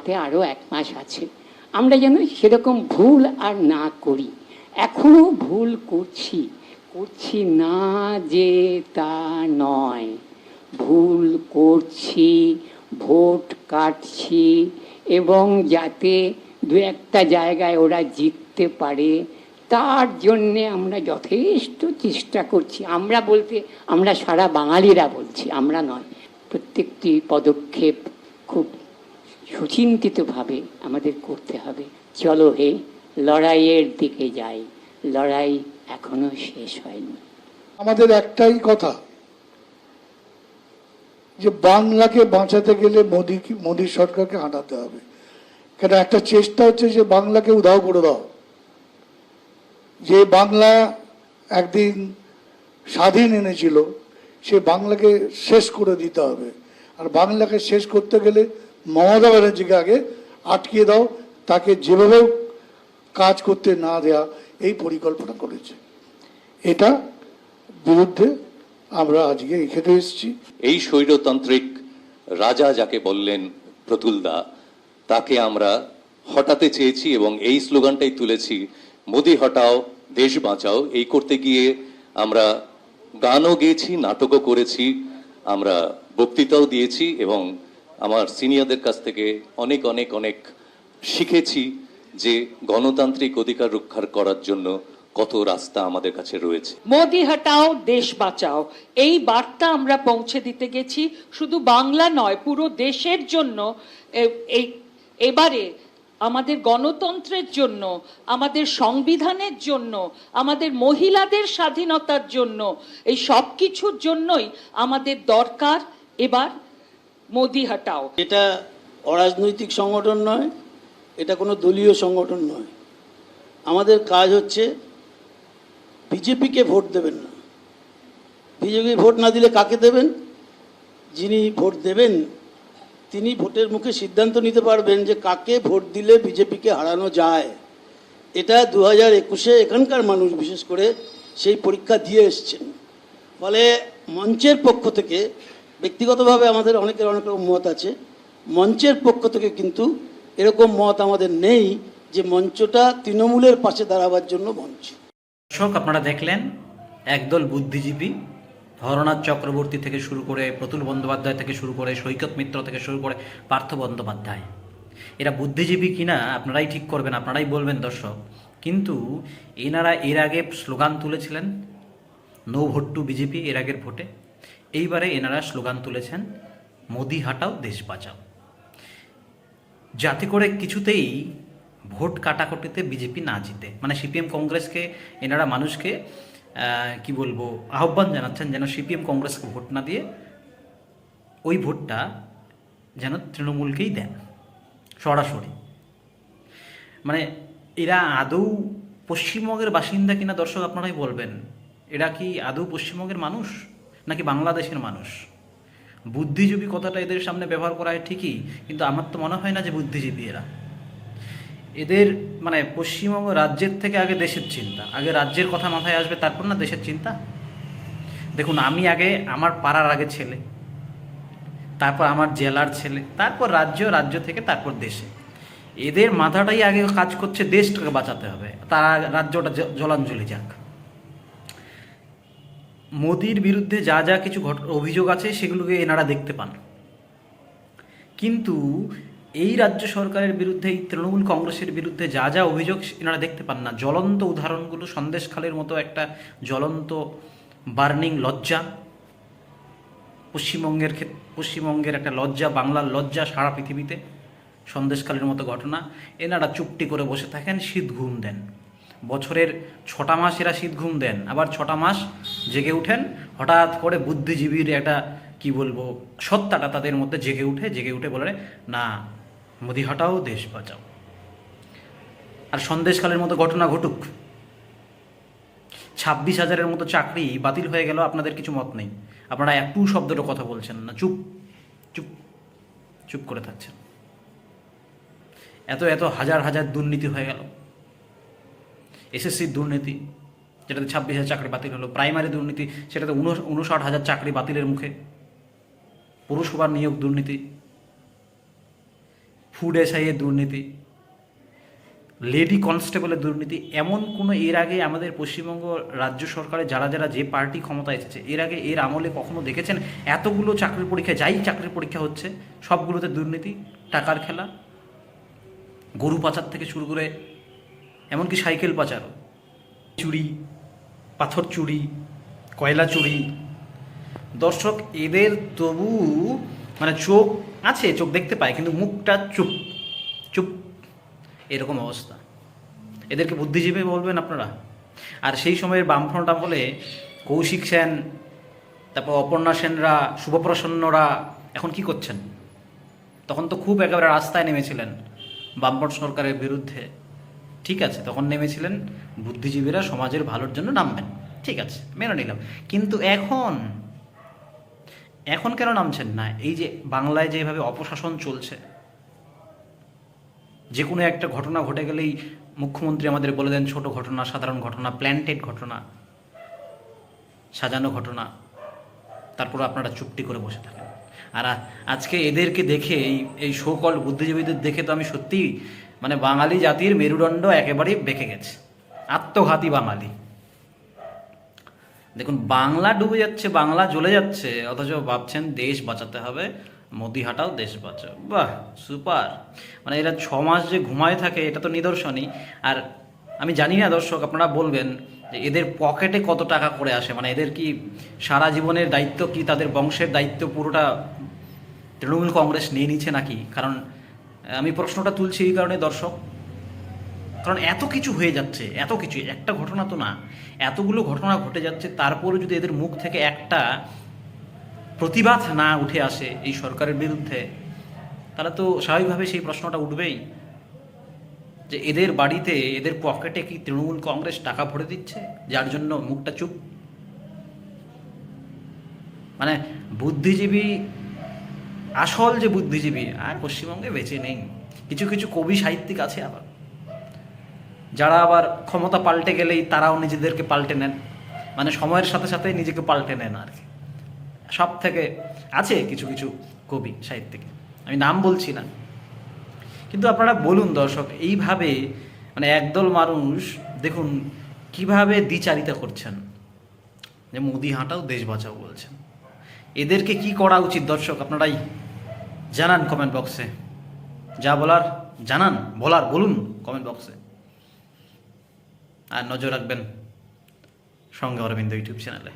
হাতে আরও 1 মাস আছে, আমরা যেন সেরকম ভুল আর না করি। এখনো ভুল করছি না যে তা নয়, ভুল করছি, ভোট কাটছি, এবং যাতে 2-1টা জায়গায় ওরা জিততে পারে তার জন্যে আমরা যথেষ্ট চেষ্টা করছি। আমরা বলতে আমরা সারা বাঙালিরা বলছি, আমরা নয়। প্রত্যেকটি পদক্ষেপ খুব সুচিন্তিতভাবে আমাদের করতে হবে। চলো হে, লড়াইয়ের দিকে যাই, লড়াই এখনো শেষ হয়নি। আমাদের একটাই কথা, যে বাংলাকে বাঁচাতে গেলে মোদী সরকারকে হাঁটাতে হবে। কেন একটা চেষ্টা হচ্ছে যে বাংলাকে উধাও করে দাও, যে বাংলা একদিন স্বাধীন এনেছিল সে বাংলাকে শেষ করে দিতে হবে। আর বাংলাকে শেষ করতে গেলে মমতা ব্যানার্জিকে আগে আটকে দাও, তাকে যেভাবেও কাজ করতে না দেয়া, এই পরিকল্পনা করেছে। এটা বিরুদ্ধে আমরা আজকে এখানে এসেছি। এই স্বৈরতান্ত্রিক রাজা যাকে বললেন প্রতুলদা, তাকে আমরা হটাতে চেয়েছি এবং এই স্লোগানটাই তুলেছি, মোদি হটাও দেশ বাঁচাও। এই করতে গিয়ে আমরা গানও গেয়েছি, নাটকও করেছি, আমরা বক্তৃতাও দিয়েছি এবং আমার সিনিয়রদের কাছ থেকে অনেক অনেক অনেক শিখেছি যে গণতান্ত্রিক অধিকার রক্ষা করার জন্য কত রাস্তা আমাদের কাছে রয়েছে। মোদি হটাও দেশ বাঁচাও, এই বার্তা আমরা পৌঁছে দিতে গেছি। শুধু বাংলা নয়, পুরো দেশের জন্য। এবারে আমাদের গণতন্ত্রের জন্য, আমাদের সংবিধানের জন্য, আমাদের মহিলাদের স্বাধীনতার জন্য, এই সব কিছুর জন্যই আমাদের দরকার এবার মোদি হটাও। এটা অরাজনৈতিক সংগঠন নয়, এটা কোনো দলীয় সংগঠন নয়। আমাদের কাজ হচ্ছে বিজেপিকে ভোট দেবেন না। বিজেপি ভোট না দিলে কাকে দেবেন? যিনি ভোট দেবেন তিনি ভোটের মুখে সিদ্ধান্ত নিতে পারবেন যে কাকে ভোট দিলে বিজেপিকে হারানো যায়। এটা 2021-এ এখানকার মানুষ বিশেষ করে সেই পরীক্ষা দিয়ে এসছেন। ফলে মঞ্চের পক্ষ থেকে, ব্যক্তিগতভাবে আমাদের অনেকের অনেক রকম মত আছে, মঞ্চের পক্ষ থেকে কিন্তু এরকম মত আমাদের নেই যে মঞ্চটা তৃণমূলের পাশে দাঁড়াবার জন্য মঞ্চ। দর্শক, আপনারা দেখলেন একদল বুদ্ধিজীবী, হরনাথ চক্রবর্তী থেকে শুরু করে, প্রতুল বন্দ্যোপাধ্যায় থেকে শুরু করে, সৈকত মিত্র থেকে শুরু করে পার্থ বন্দ্যোপাধ্যায়, এরা বুদ্ধিজীবী কিনা আপনারাই ঠিক করবেন, আপনারাই বলবেন দর্শক। কিন্তু এনারা এর আগে স্লোগান তুলেছিলেন নো ভোট টু বিজেপি, এর আগের ভোটে। এইবারে এনারা স্লোগান তুলেছেন মোদি হাটাও দেশ বাঁচাও, যাতে করে কিছুতেই ভোট কাটাকুটিতে বিজেপি না জিতে। মানে সিপিএম কংগ্রেসকে এনারা মানুষকে কি বলবো আহ্বান জানাচ্ছেন যেন সিপিএম কংগ্রেসকে ভোট না দিয়ে ওই ভোটটা যেন তৃণমূলকেই দেন সরাসরি। মানে এরা আদৌ পশ্চিমবঙ্গের বাসিন্দা কিনা দর্শক আপনারাই বলবেন। এরা কি আদৌ পশ্চিমবঙ্গের মানুষ নাকি বাংলাদেশের মানুষ? বুদ্ধিজীবী কথাটা এদের সামনে ব্যবহার করা হয় ঠিকই, কিন্তু আমার তো মনে হয় না যে বুদ্ধিজীবী এরা। এদের মানে পশ্চিমবঙ্গ রাজ্যের থেকে আগে দেশের চিন্তা, আগে রাজ্যের কথা মাথায় আসবে, তারপর না দেশের চিন্তা। দেখুন, আমি আগে আমার পাড়ার আগে ছেলে, তারপর আমার জেলার ছেলে, তারপর রাজ্য, রাজ্য থেকে তারপর দেশে। এদের মাথাটাই আগে কাজ করছে দেশটাকে বাঁচাতে হবে, তারা রাজ্যটা জলাঞ্জলি যাক। মোদির বিরুদ্ধে যা যা কিছু অভিযোগ আছে সেগুলোকে এনারা দেখতে পান, কিন্তু এই রাজ্য সরকারের বিরুদ্ধে, এই তৃণমূল কংগ্রেসের বিরুদ্ধে যা যা অভিযোগ এনারা দেখতে পান না। জ্বলন্ত উদাহরণগুলো, সন্দেশখালির মতো একটা জ্বলন্ত বার্নিং লজ্জা, পশ্চিমবঙ্গের একটা লজ্জা, বাংলার লজ্জা সারা পৃথিবীতে, সন্দেশখালির মতো ঘটনা। এনারা চুপটি করে বসে থাকেন, শীত ঘুম দেন। বছরের 6টা মাস এরা শীত ঘুম দেন, আবার 6টা মাস জেগে উঠেন। হঠাৎ করে বুদ্ধিজীবীর একটা কি বলবো সত্তাটা তাদের মধ্যে জেগে উঠে বলে না মোদি হটাও দেশ বাঁচাও। আর সন্দেশকালের মতো ঘটনা ঘটুক, 26,000-এর মতো চাকরি বাতিল হয়ে গেল, আপনাদের কিছু মত নেই, আপনারা একটু শব্দটা কথা বলছেন না, চুপ চুপ চুপ করে থাকছেন। এত এত হাজার হাজার দুর্নীতি হয়ে গেল। এসএসসির দুর্নীতি, যেটাতে 26,000 চাকরি বাতিল হলো। প্রাইমারি দুর্নীতি, সেটাতে 59,000 চাকরি বাতিলের মুখে। পৌরসভার নিয়োগ দুর্নীতি, ফুড এসআইয়ের দুর্নীতি, লেডি কনস্টেবলের দুর্নীতি, এমন কোনো এর আগে আমাদের পশ্চিমবঙ্গ রাজ্য সরকারে যারা যারা যে পার্টি ক্ষমতা এসেছে এর আগে এর আমলে কখনো দেখেছেন এতগুলো চাকরির পরীক্ষা, যাই চাকরির পরীক্ষা হচ্ছে সবগুলোতে দুর্নীতি, টাকার খেলা, গরু পাচার থেকে শুরু করে এমনকি সাইকেল পাচারও, চুরি, পাথর চুরি, কয়লা চুরি। দর্শক, এদের তবু মানে চোখ আছে, চোখ দেখতে পায়, কিন্তু মুখটা চুপ চুপ, এরকম অবস্থা। এদেরকে বুদ্ধিজীবী বলবেন আপনারা? আর সেই সময়ের বামফ্রন্ট আমলে কৌশিক সেন, তারপর অপর্ণা সেনরা, শুভপ্রসন্নরা এখন কি করছেন? তখন তো খুব একেবারে রাস্তায় নেমেছিলেন বামফ্রন্ট সরকারের বিরুদ্ধে। ঠিক আছে, তখন নেমেছিলেন, বুদ্ধিজীবীরা সমাজের ভালোর জন্য নামবেন, ঠিক আছে, মেনে নিলাম। কিন্তু এখন কেন নামছেন না? এই যে বাংলায় যেভাবে অপশাসন চলছে, যে কোনো একটা ঘটনা ঘটে গেলেই মুখ্যমন্ত্রী আমাদের বলে দেন ছোট ঘটনা, সাধারণ ঘটনা, প্ল্যান্টেড ঘটনা, সাজানো ঘটনা, তারপর আপনারা চুপটি করে বসে থাকেন। আর আজকে এদেরকে দেখে, এই শোকল বুদ্ধিজীবীদের দেখে তো আমি সত্যিই মানে বাঙালি জাতির মেরুদণ্ড একেবারেই বেঁকে গেছে। আত্মঘাতী বাঙালি। দেখুন, বাংলা ডুবে যাচ্ছে, বাংলা জ্বলে যাচ্ছে, অথচ ভাবছেন দেশ বাঁচাতে হবে, মোদি হাটাও দেশ বাঁচাও। বাহ, সুপার। মানে এরা 6 মাস যে ঘুমায় থাকে এটা তো নিদর্শনই। আর আমি জানি না দর্শক, আপনারা বলবেন যে এদের পকেটে কত টাকা করে আসে, মানে এদের কি সারা জীবনের দায়িত্ব, কি তাদের বংশের দায়িত্ব পুরোটা তৃণমূল কংগ্রেস নিয়ে নিচ্ছে নাকি? কারণ আমি প্রশ্নটা তুলছি এই কারণে দর্শক, কারণ এত কিছু হয়ে যাচ্ছে, এত কিছু, একটা ঘটনা তো না, এতগুলো ঘটনা ঘটে যাচ্ছে, তারপরে যদি এদের মুখ থেকে একটা প্রতিবাদ না উঠে আসে এই সরকারের বিরুদ্ধে, তাহলে তো স্বাভাবিকভাবে সেই প্রশ্নটা উঠবেই যে এদের বাড়িতে, এদের পকেটে কি তৃণমূল কংগ্রেস টাকা ভরে দিচ্ছে, যার জন্য মুখটা চুপ? মানে বুদ্ধিজীবী, আসল যে বুদ্ধিজীবী আর পশ্চিমবঙ্গে বেঁচে নেই। কিছু কিছু কবি সাহিত্যিক আছে আবার, যারা আবার ক্ষমতা পাল্টে গেলেই তারাও নিজেদেরকে পাল্টে নেন, মানে সময়ের সাথে সাথে নিজেকে পাল্টে নেন আর কি। সব থেকে আছে কিছু কিছু কবি সাহিত্যিক, আমি নাম বলছি না, কিন্তু আপনারা বলুন দর্শক, এইভাবে মানে একদল মানুষ দেখুন কিভাবে দ্বিচারিতা করছেন, যে মোদি হাঁটাও দেশ বাঁচাও বলছেন। এদেরকে কি করা উচিত দর্শক, আপনারাই জানান কমেন্ট বক্সে। যা বলার জানান, বলুন কমেন্ট বক্সে। আর নজর রাখবেন সঙ্গে অরবিন্দ ইউটিউব চ্যানেলে।